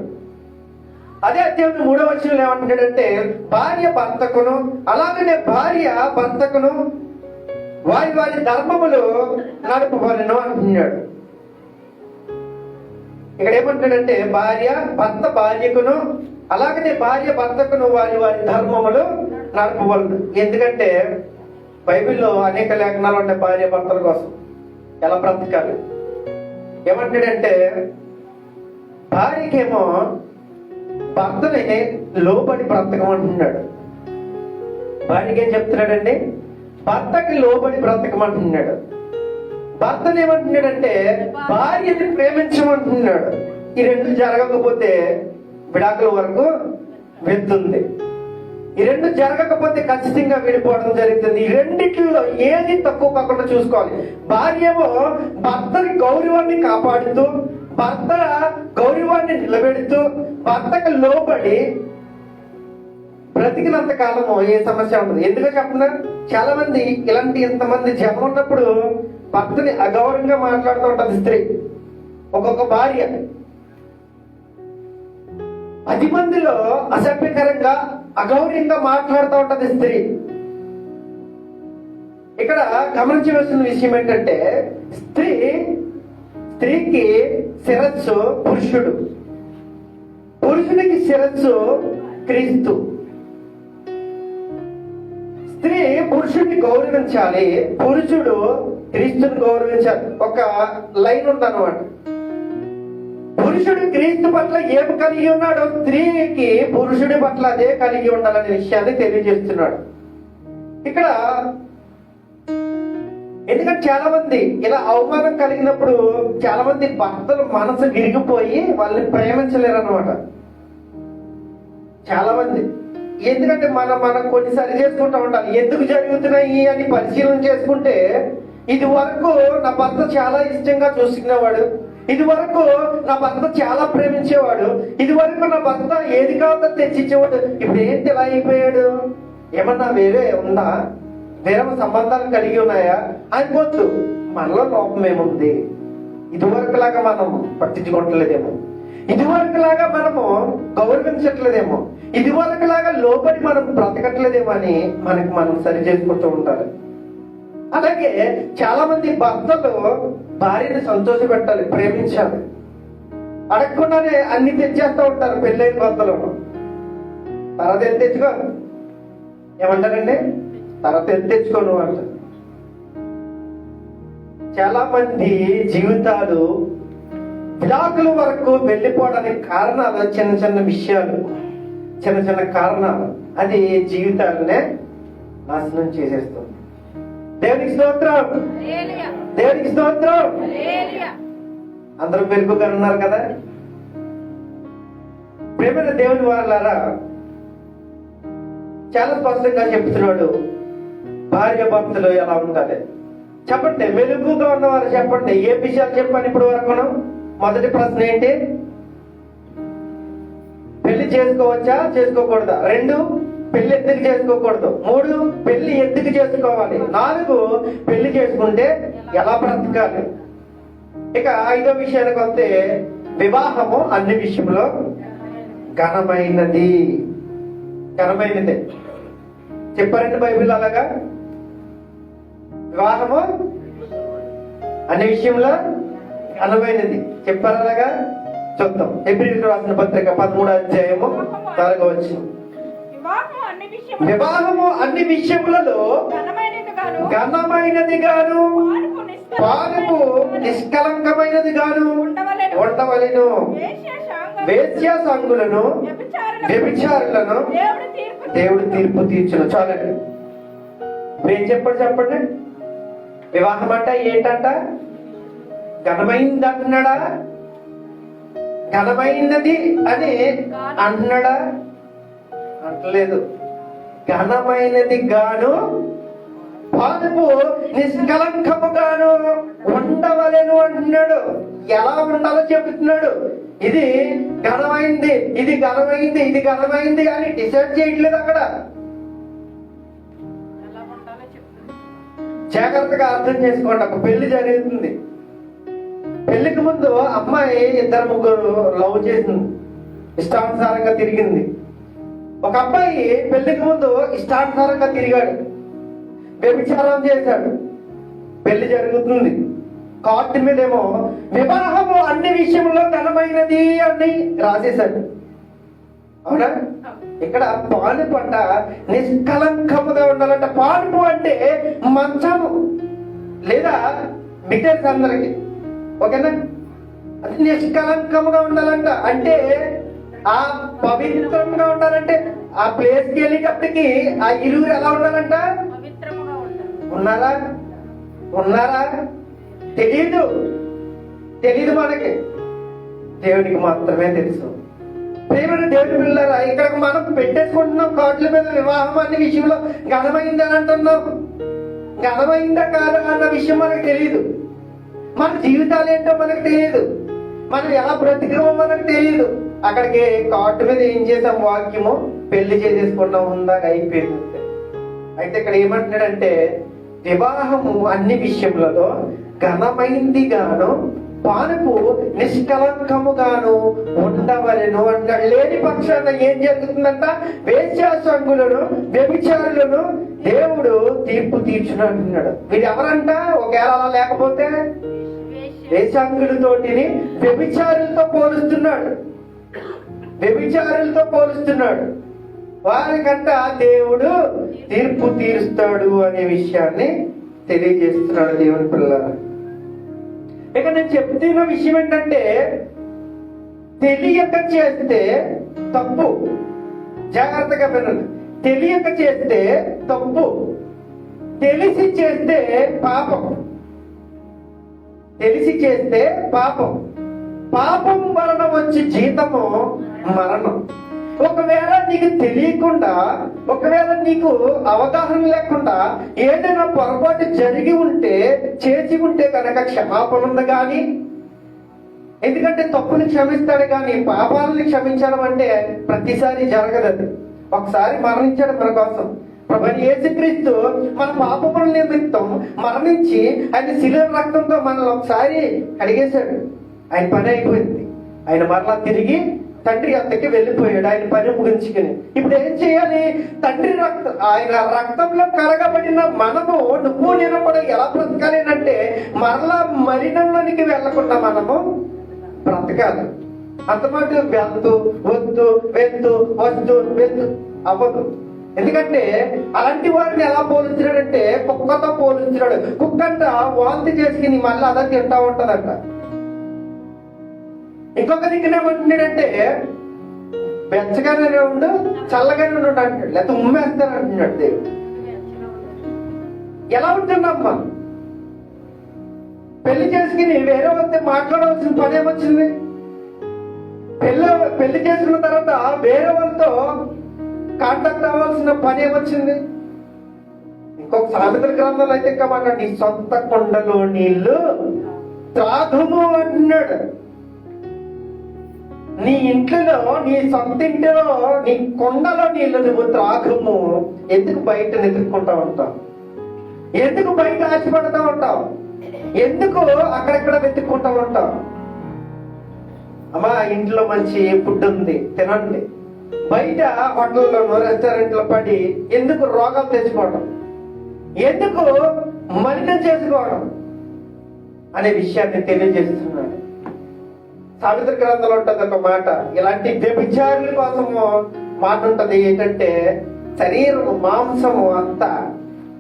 అదే అధ్యాయం 3వ వచనంలో ఏమంటాడంటే భార్య భర్తకును అలాగనే భార్య భర్తకును వారి వారి ధర్మములు నడుపవలెను అంటున్నాడు. ఇక్కడ ఏమంటాడంటే భర్త భార్యకును అలాగనే భార్య భర్తకును వారి వారి ధర్మములు నడపవలెను. ఎందుకంటే బైబిల్లో అనేక లేఖనాలు ఉంటాయి భార్య భర్తల కోసం ఎలా బ్రతకాలి. ఏమంటాడంటే భార్యకేమో భర్తని లోబడి బ్రతకమంటున్నాడు. భార్యకి ఏం చెప్తున్నాడండి? భర్తకి లోబడి బ్రతకమంటున్నాడు. భర్తను ఏమంటున్నాడంటే భార్యని ప్రేమించమంటున్నాడు. ఈ రెండు జరగకపోతే విడాకుల వరకు వెళ్తుంది. ఈ రెండు జరగకపోతే ఖచ్చితంగా విడిపోవడం జరుగుతుంది. ఈ రెండిట్లో ఏది తక్కువ కాకుండా చూసుకోవాలి. భార్య ఏమో భర్తని గౌరవాన్ని కాపాడుతూ, భర్త గౌరవాన్ని నిలబెడుతూ, భర్తకు లోబడి బ్రతికినంత కాలము ఏ సమస్య ఉండదు. ఎందుకో చెప్పిన చాలా మంది ఇలాంటి ఇంతమంది జనం ఉన్నప్పుడు భర్తని అగౌరవంగా మాట్లాడుతూ ఉంటది స్త్రీ. ఒక్కొక్క భార్య 10 మందిలో అసభ్యకరంగా అగౌరవంగా మాట్లాడుతూ ఉంటది స్త్రీ. ఇక్కడ గమనించవలసిన విషయం ఏంటంటే స్త్రీ స్త్రీకి శిరస్సు పురుషుడు, పురుషునికి శిరస్సు క్రీస్తు. స్త్రీ పురుషుడిని గౌరవించాలి, పురుషుడు క్రీస్తుని గౌరవించాలి. ఒక లైన్ ఉందన్నమాట. పురుషుడు క్రీస్తు పట్ల ఏం కలిగి ఉన్నాడో స్త్రీకి పురుషుడి పట్ల అదే కలిగి ఉండాలనే విషయాన్ని తెలియజేస్తున్నాడు ఇక్కడ. ఎందుకంటే చాలా మంది ఇలా అవమానం కలిగినప్పుడు చాలా మంది భర్తలు మనసు విరిగిపోయి వాళ్ళని ప్రేమించలేరు అన్నమాట. చాలా మంది ఎందుకంటే మనం కొన్ని సరి చేసుకుంటూ ఉండాలి. ఎందుకు జరుగుతున్నాయి అని పరిశీలన చేసుకుంటే, ఇది వరకు నా భర్త చాలా ఇష్టంగా చూసుకునేవాడు, ఇది వరకు నా భర్త చాలా ప్రేమించేవాడు, ఇది వరకు నా భర్త ఏది కావాలో తెచ్చిచ్చేవాడు, ఇప్పుడు ఏంటి ఇలా అయిపోయాడు, ఏమన్నా వేరే ఉందా, వేరే సంబంధాలు కలిగి ఉన్నాయా అనుకోవద్దు. మనలో లోపం ఏముంది, ఇదివరకు లాగా మనం పట్టించుకోవట్లేదేమో, ఇదివరకు లాగా మనము గౌరవించట్లేదేమో, ఇదివరకు లాగా లోపలి మనం బ్రతకట్లేదేమో అని మనం సరి చేసుకుంటూ ఉంటారు. అలాగే చాలా మంది భర్తలు భార్యని సంతోష పెట్టాలి, ప్రేమించాలి, అడగకుండానే అన్ని తెచ్చేస్తూ ఉంటారు పెళ్ళైన భర్తలు. తర్వాత ఎంత తెచ్చుకో ఏమంటారండి, తర్వాత ఎంత తెచ్చుకోను అంటారు. చాలా మంది జీవితాలు విడాకుల వరకు వెళ్ళిపోవడానికి కారణాలు చిన్న చిన్న విషయాలు, చిన్న చిన్న కారణాలు. అది జీవితాలనే నాశనం చేసేస్తుంది. దేవునికి స్తోత్రం, దేవునికి స్తోత్రం. అందరూ మెరుగుగా ఉన్నారు కదా. ప్రేమైన దేవుని వారలారా, చాలా స్పష్టంగా చెప్తున్నాడు భార్య భర్తలు ఎలా ఉండాలి. చెప్పండి, మెరుగుగా ఉన్నవారు చెప్పండి, ఏ విషయాలు చెప్పండి ఇప్పుడు వరకు. మొదటి ప్రశ్న ఏంటి? పెళ్లి చేసుకోవచ్చా, చేసుకోకూడదా? 2, పెళ్లి ఎందుకు చేసుకోకూడదు? 3, పెళ్లి ఎందుకు చేసుకోవాలి? 4, పెళ్లి చేసుకుంటే ఎలా బ్రతకాలి? ఇక 5వ విషయానికి వస్తే, వివాహము అన్ని విషయంలో ఘనమైనది. ఘనమైనది చెప్పారండి బైబిల్ అలాగా. వివాహము అన్ని విషయంలో ఘనమైనది చెప్పారు అలాగా. చూద్దాం. హెబ్రీయులకు రాసిన పత్రిక 13వ అధ్యాయము 4వ వచనం. వివాహము అన్ని విషయములలో ఘనమైనది గాను, పానుపు నిష్కలంకమైనది గాను ఉండవలెను. వేశ్య సంగులను వ్యభిచారులను దేవుడు తీర్పు తీర్చును. చాలండి. ఏం చెప్పండి. వివాహం అంట ఏంటంట? ఘనమైంది అంటున్నాడా? ఘనమైనది అని అంటున్నాడా? అంటలేదు. ఘనమైనది గాను, పానుపు నిష్కలంకముగాను ఉండవలెను అంటున్నాడు. ఎలా ఉండాలో చెబుతున్నాడు. ఇది ఘనమైంది, ఇది ఘనమైంది, ఇది ఘనమైంది అని డిసైడ్ చేయట్లేదు అక్కడ. జాగ్రత్తగా అర్థం చేసుకోండి. ఒక పెళ్లి జరుగుతుంది. పెళ్లికి ముందు అమ్మాయి 2-3 లవ్ చేసింది, ఇష్టానుసారంగా తిరిగింది. ఒక అబ్బాయి పెళ్లికి ముందు ఇష్టానుసారంగా తిరిగాడు, వ్యభిచారం చేశాడు. పెళ్లి జరుగుతుంది. కార్డు మీదేమో వివాహము అన్ని విషయంలో ఘనమైనది అని రాసేశాడు. అవునా? ఇక్కడ పానుపు అంట నిష్కలంకముగా ఉండాలంట. పానుపు అంటే మంచము లేదా మిగతా అందరికి, ఓకేనా? అది నిష్కలంకముగా ఉండాలంట. అంటే ఆ పవిత్రంగా ఉండాలంటే ఆ ప్లేస్కి వెళ్ళేటప్పటికి ఆ ఇరువురు ఎలా ఉండాలంట? ఉన్నారా? తెలీదు మనకి, దేవునికి మాత్రమే తెలుసు. ప్రేమను దేవుని పిల్లరా, ఇక్కడ మనం పెట్టేసుకుంటున్నాం కార్డుల మీద వివాహం అనే విషయంలో ఘనమైంది అని అంటున్నాం. ఘనమైందా కాదా అన్న విషయం మనకు తెలియదు. మన జీవితాలు ఏంటో మనకు తెలియదు, మనం ఎలా బ్రతికమో మనకు తెలియదు. అక్కడికి కార్డు మీద ఏం చేసాం? వాక్యము పెళ్లి చేసేసుకున్నాం, ఉందాక అయిపోయింది. అయితే ఇక్కడ ఏమంటున్నాడంటే, వివాహము అన్ని విషయములలో ఘనమైంది గాను, పానుపు నిష్కలంకముగాను ఉండవలెను అంటాడు. లేని పక్షాన ఏం జరుగుతుందంట? వేశ్యాసంగులను వ్యభిచారులను దేవుడు తీర్పు తీర్చును అంటున్నాడు. వీరు ఎవరంట? ఒకవేళ అలా లేకపోతే వేషాంగులతోటిని వ్యభిచారులతో పోలుస్తున్నాడు. వారికంట దేవుడు తీర్పు తీరుస్తాడు అనే విషయాన్ని తెలియజేస్తున్నాడు దేవుని పిల్లలు. ఇక నేను చెప్తున్న విషయం ఏంటంటే, తెలియక చేస్తే తప్పు. జాగ్రత్తగా వినండి. తెలియక చేస్తే తప్పు, తెలిసి చేస్తే పాపం. తెలిసి చేస్తే పాపం. పాపం వలన వచ్చే జీతము మరణం. ఒకవేళ నీకు తెలియకుండా, ఒకవేళ నీకు అవగాహన లేకుండా ఏదైనా పొరపాటు జరిగి ఉంటే, చేసి ఉంటే కనుక క్షమాపణ ఉంది కానీ, ఎందుకంటే తప్పుని క్షమిస్తాడు కానీ పాపాలని క్షమించడం అంటే ప్రతిసారి జరగదు. ఒకసారి మరణించాడు మన కోసం. ప్రభువైన యేసుక్రీస్తు మన పాపముల నిమిత్తం మరణించి ఆయన శిలువ రక్తంతో మనల్ని ఒకసారి కడిగేశాడు. ఆయన పని అయిపోయింది. ఆయన మరలా తిరిగి తండ్రి అంతకి వెళ్ళిపోయాడు, ఆయన పని ముగించుకుని. ఇప్పుడు ఏం చేయాలి? తండ్రి ఆయన రక్తంలో కరగబడిన మనము, నువ్వు నేను కూడా ఎలా బ్రతకాలి అంటే, మరలా మరణంలోనికి వెళ్లకుండా మనము బ్రతకాలి. అంతమాట వెళ్తూ అవ్వదు. ఎందుకంటే అలాంటి వారిని ఎలా పోలుస్తున్నాడంటే, కుక్కతో పోలుస్తున్నాడు. కుక్కంట వాంతి చేసుకుని మళ్ళీ అదే తింటా ఉంటదంట. ఇంకొక దిక్కునేమంటున్నాడంటే, బెచ్చగానే ఉండు, చల్లగానే ఉండు అంటాడు, లేకపోతే ఉమ్మేస్తాను అంటున్నాడు దేవుడు. ఎలా ఉంటున్నామ్మా? పెళ్లి చేసుకుని వేరే వస్తే మాట్లాడవలసిన పని ఏమొచ్చింది? పెళ్లి చేసుకున్న తర్వాత వేరే వాళ్ళతో కాంటాక్ట్ అవ్వాల్సిన పని ఏమొచ్చింది? ఇంకొక సామెతల గ్రంథంలో అయితే ఇంకా నీ సొంత కొండలో నీళ్లు త్రాగుము అంటున్నాడు. నీ ఇంట్లో, నీ సొంత ఇంట్లో, నీ కొండలో నీళ్లు నువ్వు త్రాగుము. ఎందుకు బయట వెతుక్కుంటా ఉంటావు? ఎందుకు బయట ఆశపడతా ఉంటావు? ఎందుకు అక్కడెక్కడ వెతుక్కుంటా ఉంటావు? అమ్మా, ఇంట్లో మంచి ఫుడ్ ఉంది, తినండి. బయట హోటల్లోనూ రెస్టారెంట్లో పడి ఎందుకు రోగాలు తెచ్చుకోవడం, ఎందుకు మలినం చేసుకోవడం అనే విషయాన్ని తెలియజేస్తున్నాడు. సావిత్రి గ్రంథంలో ఉంటుంది ఒక మాట, ఇలాంటి వ్యభిచారుల కోసము మాట ఉంటది. ఏంటంటే, శరీరము మాంసము అంతా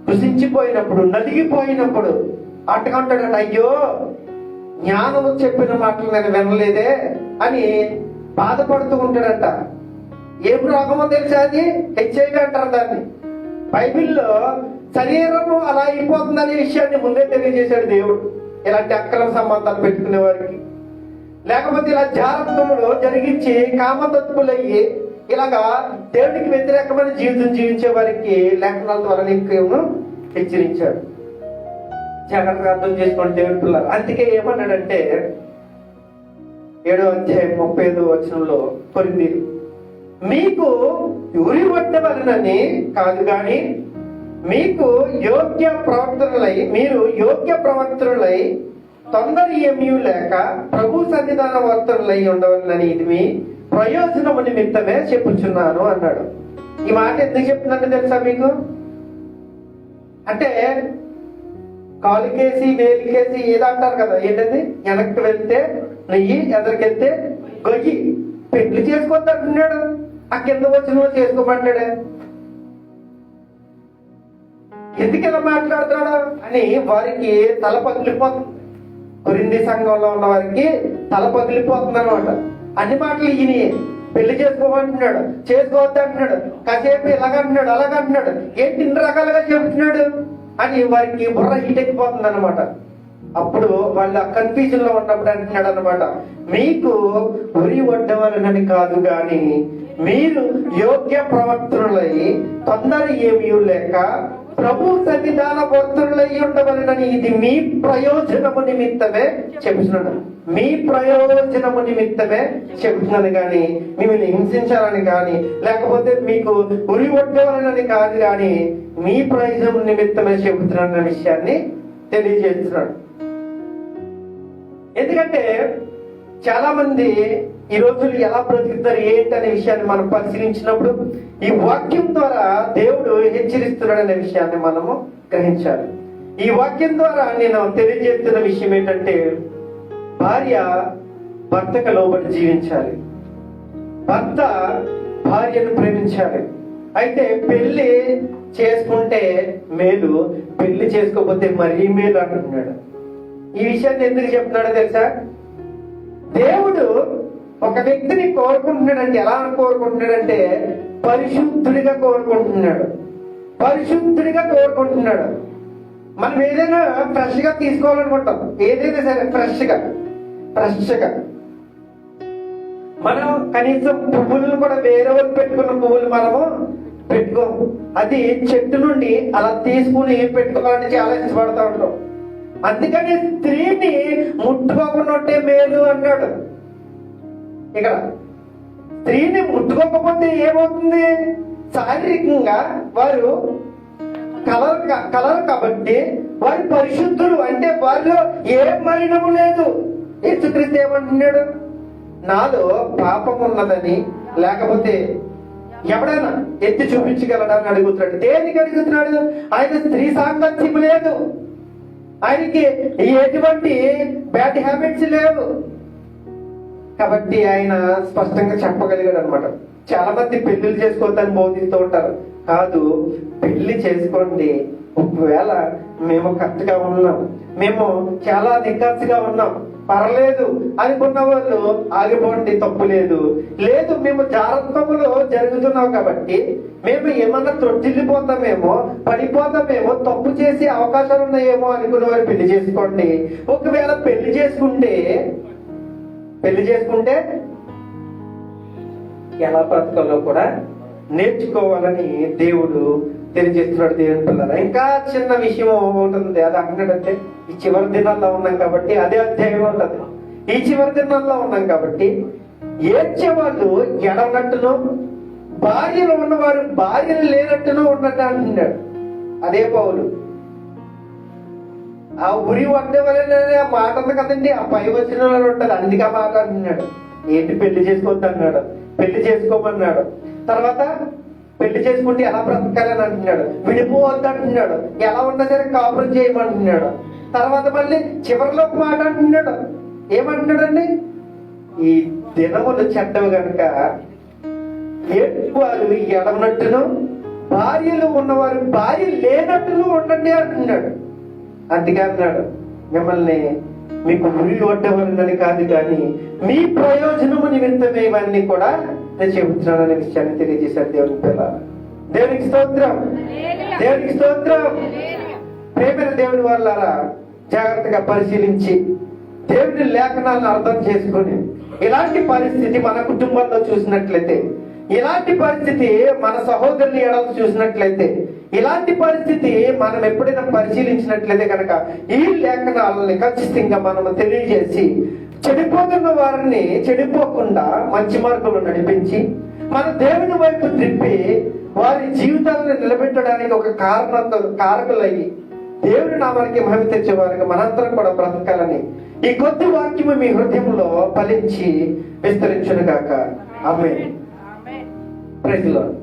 కృషించిపోయినప్పుడు, నలిగిపోయినప్పుడు అంటుకుంటాడు, అయ్యో జ్ఞానము చెప్పిన మాటలు నేను వినలేదే అని బాధపడుతూ ఉంటాడంట. ఏం రోగమో తెలుసా? అది హెచ్ఐవి అంటారు దాన్ని. బైబిల్లో శరీరము అలా అయిపోతుందనే విషయాన్ని ముందే తెలియజేశాడు దేవుడు. ఇలాంటి అక్రమ సంబంధాలు పెట్టుకునే వారికి, లేకపోతే ఇలా జాగ్రత్తలు జరిగించి కామతత్పులయ్యి ఇలాగా దేవుడికి వ్యతిరేకమైన జీవితం జీవించే వారికి లేఖనాల ద్వారా నీకు హెచ్చరించాడు. జాగ్రత్తగా అర్థం చేసుకోండి దేవుడి పిల్లలు. అందుకే ఏమన్నాడంటే 7వ అధ్యాయం 35వ వచనంలో, కొరింథీయులు, మీకు ఉరి వడ్డవలనని కాదు గాని మీరు యోగ్య ప్రవర్తనులై తొందర ఏమీ లేక ప్రభు సన్నిధాన వర్తనులై ఉండవలనని ఇది మీ ప్రయోజనము నిమిత్తమే చెప్పుచున్నాను అన్నాడు. ఈ మాట ఎందుకు చెప్తున్నాను తెలుసా మీకు? అంటే కాలుకేసి వేలికేసి ఏదంటారు కదా, ఏంటది? వెనక్కి వెళ్తే నెయ్యి, ఎదరికెళ్తే గొయ్యి. పెళ్లి చేసుకోవద్దంటున్నాడు, ఆ కింద వచ్చిన చేసుకోమంటాడు. ఎందుకు ఇలా మాట్లాడుతున్నాడు అని వారికి తల పగిలిపోతుంది. కొరింథీ సంఘంలో ఉన్న వారికి తల పగిలిపోతుంది అనమాట. అన్ని మాటలు ఈయన పెళ్లి చేసుకోమంటున్నాడు, చేసుకోవద్దు అంటున్నాడు, కాసేపు ఇలాగంటున్నాడు, అలాగంటున్నాడు, ఏంటి ఇన్ని రకాలుగా చెబుతున్నాడు అని వారికి బుర్ర హీట్ ఎక్కిపోతుంది అనమాట. అప్పుడు వాళ్ళ కన్ఫ్యూజన్ లో ఉన్నప్పుడు అంటున్నాడు అనమాట, మీకు ఉరి వడ్డవలనని కాదు గాని మీరు యోగ్య ప్రవర్తనులై తొందర ఏమీ లేక ప్రభు సన్నిధాన వర్తనులై ఉండవలనని ఇది మీ ప్రయోజనము నిమిత్తమే చెబుతున్నాడు. మీ ప్రయోజనము నిమిత్తమే చెబుతున్నాను కానీ మిమ్మల్ని హింసించాలని కానీ లేకపోతే మీకు ఉరి వడ్డవలనని కాదు కానీ మీ ప్రయోజనం నిమిత్తమే చెబుతున్నాడు అనే విషయాన్ని తెలియజేస్తున్నాడు. ఎందుకంటే చాలా మంది ఈ రోజులు ఎలా బ్రతుకుతారు ఏంటనే విషయాన్ని మనం పరిశీలించినప్పుడు ఈ వాక్యం ద్వారా దేవుడు హెచ్చరిస్తున్నాడు అనే విషయాన్ని మనము గ్రహించాలి. ఈ వాక్యం ద్వారా నేను తెలియజేస్తున్న విషయం ఏంటంటే, భార్య భర్తకు లోబడి జీవించాలి, భర్త భార్యను ప్రేమించాలి. అయితే పెళ్లి చేసుకుంటే మేలు, పెళ్లి చేసుకోకపోతే మరీ మేలు అంటున్నాడు. ఈ విషయాన్ని ఎందుకు చెప్తున్నాడో తెలుసా? దేవుడు ఒక వ్యక్తిని కోరుకుంటున్నాడంటే ఎలా కోరుకుంటున్నాడంటే పరిశుద్ధుడిగా కోరుకుంటున్నాడు, పరిశుద్ధుడిగా కోరుకుంటున్నాడు. మనం ఏదైనా ఫ్రెష్ గా తీసుకోవాలనుకుంటాం, ఏదైనా సరే ఫ్రెష్గా మనం కనీసం పువ్వులను కూడా వేరే వాళ్ళు పెట్టుకున్న పువ్వులు మనము పెట్టుకోము. అది చెట్టు నుండి అలా తీసుకుని పెట్టుకోవాలని చాలా ఇష్టపడతా ఉంటాం. అందుకని స్త్రీని ముట్టుకోకుండా మేలు అన్నాడు. ఇక్కడ స్త్రీని ముట్టుకోకపోతే ఏమవుతుంది? శారీరకంగా వారు కలరు కాబట్టి వారి పరిశుద్ధులు, అంటే వారిలో ఏ మలినము లేదు. యేసుక్రీస్తు ఏమంటున్నాడు? నాలో పాపం ఉన్నదని లేకపోతే ఎవడైనా ఎత్తి చూపించగలడని అడుగుతున్నాడు. దేనికి అడుగుతున్నాడు? ఆయన స్త్రీ సాంగత్యం లేదు, ఆయనకి ఎటువంటి బ్యాడ్ హ్యాబిట్స్ లేవు కాబట్టి ఆయన స్పష్టంగా చెప్పగలిగాడు అనమాట. చాలా మంది పెళ్లిళ్ళు చేసుకోవద్దని బోధిస్తూ ఉంటారు. కాదు, పెళ్లి చేసుకోండి. ఒకవేళ మేము కరెక్ట్ గా ఉన్నాం, మేము చాలా నిఖార్సుగా ఉన్నాం, పర్లేదు అనుకున్న వాళ్ళు ఆగిపోండి, తప్పు లేదు. లేదు, మేము జాగ్రత్తలో జరుగుతున్నాం కాబట్టి మేము ఏమన్నా తొట్టిల్లిపోతామేమో, పడిపోతామేమో, తప్పు చేసే అవకాశాలు ఉన్నాయేమో అనుకున్న వారు పెళ్లి చేసుకోండి. ఒకవేళ పెళ్లి చేసుకుంటే ఎలా బ్రతకాలో కూడా నేర్చుకోవాలని దేవుడు తెలియజేస్తున్నాడు. దేవుని పిల్లలు, ఇంకా చిన్న విషయం ఉంటుంది. అది అంటున్నాడంటే ఈ చివరి దినాల్లో ఉన్నాం కాబట్టి అదే అధ్యాయం ఉంటుంది. ఈ చివరి దినాల్లో ఉన్నాం కాబట్టి ఏడ్చేవాళ్ళు ఎడనట్టును, భార్యలు ఉన్నవారు భార్యలు లేనట్టును ఉన్నట్టు అంటున్నాడు అదే పౌలు. ఆ ఉరి వడ్డే వలన మాట ఉంది కదండి, ఆ పై వచనంలో ఉంటది. అందుకే మాట అంటున్నాడు. ఏంటి పెళ్లి చేసుకోవద్దు అన్నాడు, పెళ్లి చేసుకోమన్నాడు. తర్వాత పెళ్లి చేసుకుంటే ఎలా బ్రతకాలని అంటున్నాడు, విడిపోవద్దు అంటున్నాడు, ఎలా ఉన్నా సరే కాపురం చేయమంటున్నాడు. తర్వాత మళ్ళీ చివరిలో ఒక మాట అంటున్నాడు. ఏమంటున్నాడండి? ఈ దినములు చెడ్డవి కనుక వారు ఎడమనట్టును, భార్యలు ఉన్నవారు భార్య లేనట్టును ఉండండి అంటున్నాడు. అందుకే అన్నాడు, మిమ్మల్ని మీకు ఉరి ఒడ్డవలనని కాదు కానీ మీ ప్రయోజనము నిమిత్తమే ఇవన్నీ కూడా నేను చెబుతున్నాననే విషయాన్ని తెలియజేశాడు దేవుని పిల్ల. దేవునికి స్తోత్రం, దేవునికి స్తోత్రం. ప్రేమైన దేవుని వాళ్ళారా, జాగ్రత్తగా పరిశీలించి దేవుని లేఖనాలను అర్థం చేసుకుని ఇలాంటి పరిస్థితి మన కుటుంబంలో చూసినట్లయితే, ఇలాంటి పరిస్థితి మన సహోదరుని ఎడలు చూసినట్లయితే, ఇలాంటి పరిస్థితి మనం ఎప్పుడైనా పరిశీలించినట్లయితే కనుక ఈ లేఖనాలని ఖచ్చితంగా మనం తెలియజేసి చెడిపోతున్న వారిని చెడిపోకుండా మంచి మార్గంలో నడిపించి మన దేవుని వైపు తిప్పి వారి జీవితాలను నిలబెట్టడానికి ఒక కారకులయ్యి దేవుని నామానికి మహిమ తెచ్చే వారికి మనందరం కూడా బ్రతకాలని ఈ కొద్ది వాక్యము మీ హృదయంలో ఫలించి విస్తరించును గాక. ఆమేన్. Praise the lord.